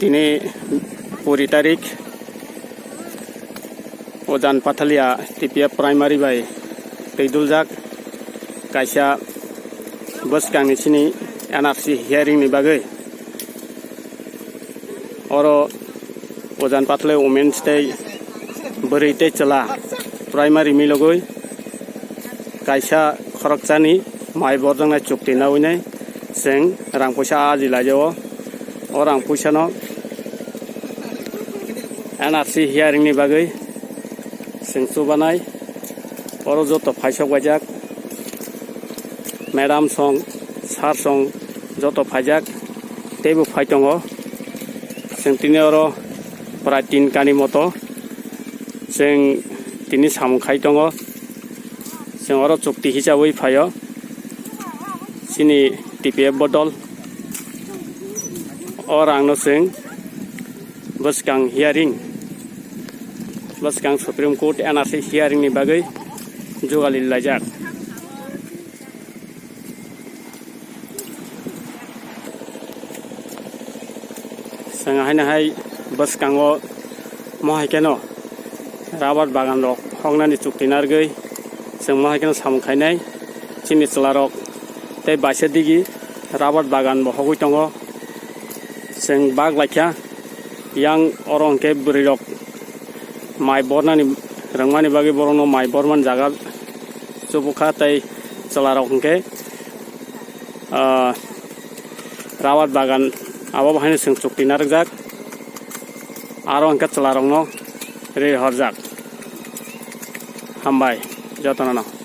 Tini 20 tarik Ojan Pathalia TPA primary by Teiduljak kaisa boskang sini NRC hearing ni bagai oro Ojan Pathalia Women's Day berite cela primary milogoi kaisa khorokchani mai borjang na chukti nawinai seng rang poisa aji lajawo orang poisa no NRC hearing ni bagai seng subanai oro joto phaisok bajak madam song sar song joto phajak tebu phaitongo seng tini oro prai 3 kani moto seng tini samkhai tongo seng oro chukti hisabai phaio sini TPF bodol orang no seng boskang hearing boskang Supreme Court NRC hearing ni bagai jogali lajak sangahina hai boskango mohai keno rabat bagan rok hongnani chukti nargoi seng mohai keno samkhainai chini chlarok tei baisa digi rabat bagan bo hogoi tongo seng bag laikha yang orong ke burirok mai bornani rangmani bagi borongno mai borman jaga chubukha tei chlarok ke rabat bagan abo bahine seng chukti narjak aro angka chlarong no re horjak hambai jotona no